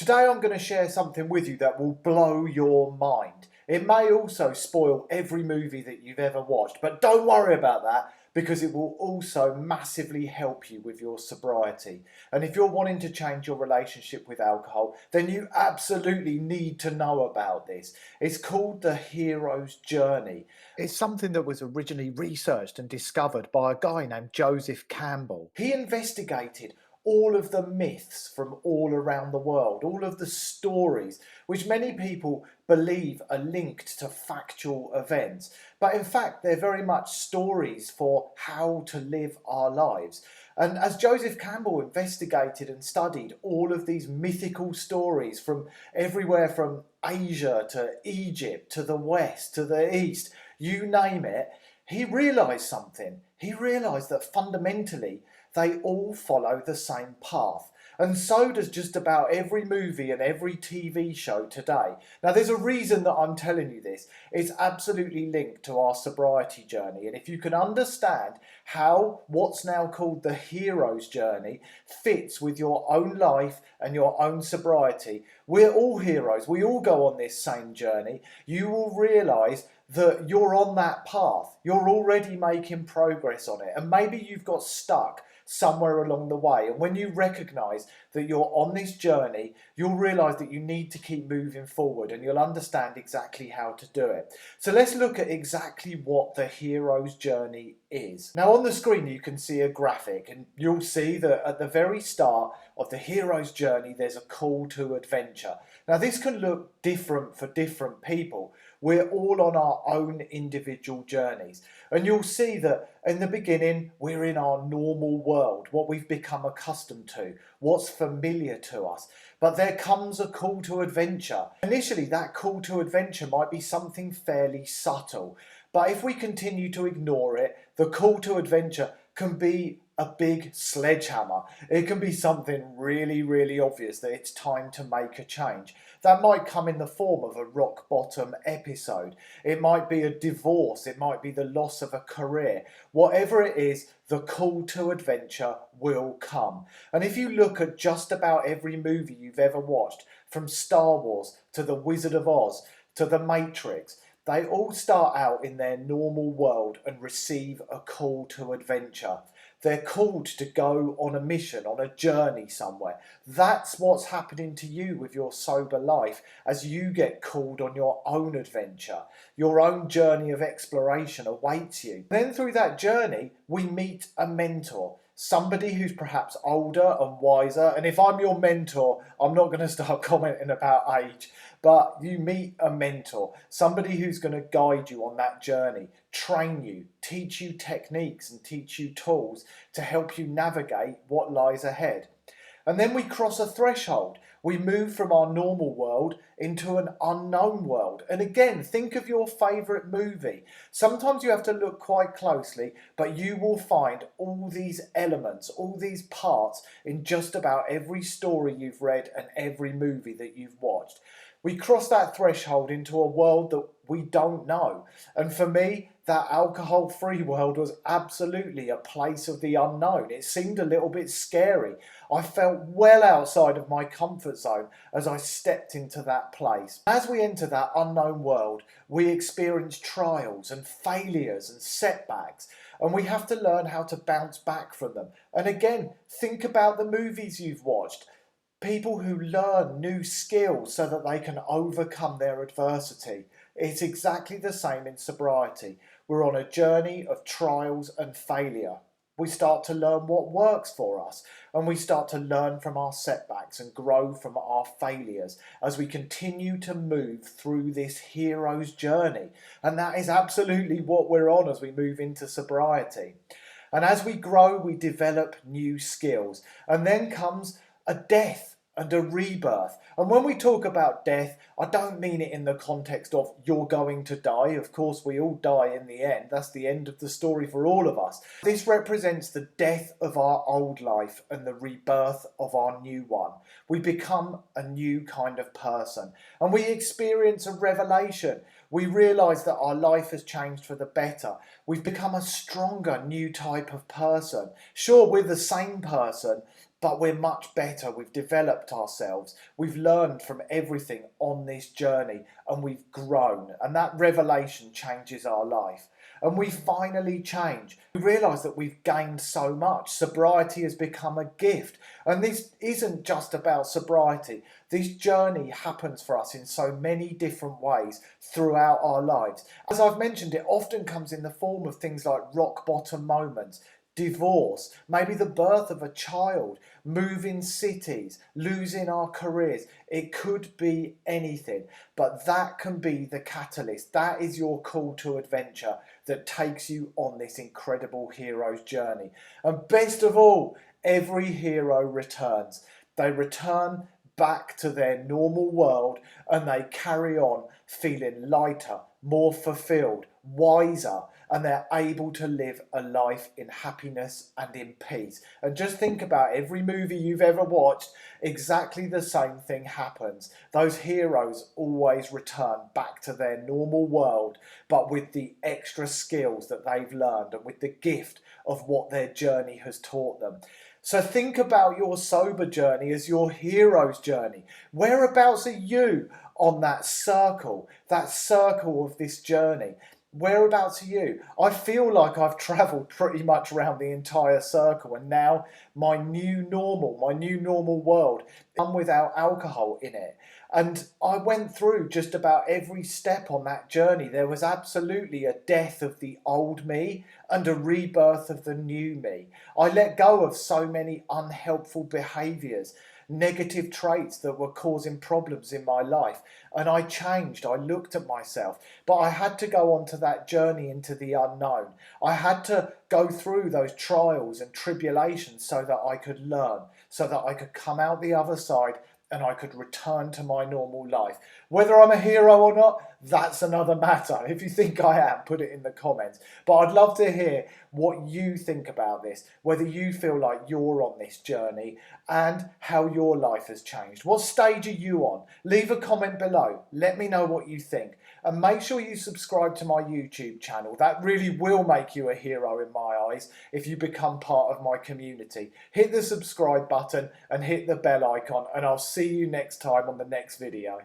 today I'm going to share something with you that will blow your mind. It may also spoil every movie that you've ever watched, but don't worry about that because it will also massively help you with your sobriety. And if you're wanting to change your relationship with alcohol, then you absolutely need to know about this. It's called the hero's journey. It's something that was originally researched and discovered by a guy named Joseph Campbell. He investigated all of the myths from all around the world, all of the stories which many people believe are linked to factual events. But in fact, they're very much stories for how to live our lives. And as Joseph Campbell investigated and studied all of these mythical stories from everywhere from Asia to Egypt to the West to the East, you name it, he realised something. He realised that fundamentally they all follow the same path. And so does just about every movie and every TV show today. Now, there's a reason that I'm telling you this. It's absolutely linked to our sobriety journey. And if you can understand how what's now called the hero's journey fits with your own life and your own sobriety, we're all heroes. We all go on this same journey. You will realise that you're on that path. You're already making progress on it. And maybe you've got stuck somewhere along the way. And when you recognise that you're on this journey, you'll realise that you need to keep moving forward and you'll understand exactly how to do it. So let's look at exactly what the hero's journey is. Now on the screen you can see a graphic and you'll see that at the very start of the hero's journey there's a call to adventure. Now this can look different for different people. We're all on our own individual journeys. And you'll see that in the beginning, we're in our normal world, what we've become accustomed to, what's familiar to us. But there comes a call to adventure. Initially, that call to adventure might be something fairly subtle. But if we continue to ignore it, the call to adventure can be a big sledgehammer. It can be something really, really obvious that it's time to make a change. That might come in the form of a rock bottom episode. It might be a divorce. It might be the loss of a career. Whatever it is, the call to adventure will come. And if you look at just about every movie you've ever watched, from Star Wars to The Wizard of Oz to The Matrix, they all start out in their normal world and receive a call to adventure. They're called to go on a mission, on a journey somewhere. That's what's happening to you with your sober life as you get called on your own adventure. Your own journey of exploration awaits you. Then through that journey, we meet a mentor. Somebody who's perhaps older and wiser. And if I'm your mentor, I'm not going to start commenting about age. But you meet a mentor, somebody who's going to guide you on that journey, train you, teach you techniques and teach you tools to help you navigate what lies ahead. And then we cross a threshold. We move from our normal world into an unknown world. And again, think of your favourite movie. Sometimes you have to look quite closely, but you will find all these elements, all these parts in just about every story you've read and every movie that you've watched. We cross that threshold into a world that we don't know. And for me, that alcohol-free world was absolutely a place of the unknown. It seemed a little bit scary. I felt well outside of my comfort zone as I stepped into that place. As we enter that unknown world, we experience trials and failures and setbacks, and we have to learn how to bounce back from them. And again, think about the movies you've watched. People who learn new skills so that they can overcome their adversity. It's exactly the same in sobriety. We're on a journey of trials and failure. We start to learn what works for us, and we start to learn from our setbacks and grow from our failures as we continue to move through this hero's journey. And that is absolutely what we're on as we move into sobriety. And as we grow, we develop new skills. And then comes a death and a rebirth. And when we talk about death, I don't mean it in the context of you're going to die. Of course, we all die in the end. That's the end of the story for all of us. This represents the death of our old life and the rebirth of our new one. We become a new kind of person and we experience a revelation. We realise that our life has changed for the better. We've become a stronger new type of person. Sure, we're the same person, but we're much better. We've developed ourselves. We've learned from everything on this journey, and we've grown. And that revelation changes our life. And we finally change. We realise that we've gained so much. Sobriety has become a gift. And this isn't just about sobriety. This journey happens for us in so many different ways throughout our lives. As I've mentioned, it often comes in the form of things like rock bottom moments, divorce, maybe the birth of a child, moving cities, losing our careers. It could be anything, but that can be the catalyst. That is your call to adventure that takes you on this incredible hero's journey. And best of all, every hero returns. They return back to their normal world, and they carry on feeling lighter, more fulfilled, wiser, and they're able to live a life in happiness and in peace. And just think about every movie you've ever watched, exactly the same thing happens. Those heroes always return back to their normal world, but with the extra skills that they've learned and with the gift of what their journey has taught them. So think about your sober journey as your hero's journey. Whereabouts are you on that circle of this journey? Whereabouts are you? I feel like I've travelled pretty much around the entire circle, and now my new normal world, one without alcohol in it. And I went through just about every step on that journey. There was absolutely a death of the old me and a rebirth of the new me. I let go of so many unhelpful behaviours, negative traits that were causing problems in my life, and I changed. I looked at myself, but I had to go on to that journey into the unknown. I had to go through those trials and tribulations so that I could learn, so that I could come out the other side and I could return to my normal life. Whether I'm a hero or not, that's another matter. If you think I am, put it in the comments. But I'd love to hear what you think about this, whether you feel like you're on this journey and how your life has changed. What stage are you on? Leave a comment below. Let me know what you think. And make sure you subscribe to my YouTube channel. That really will make you a hero in my eyes if you become part of my community. Hit the subscribe button and hit the bell icon, and I'll see you next time on the next video.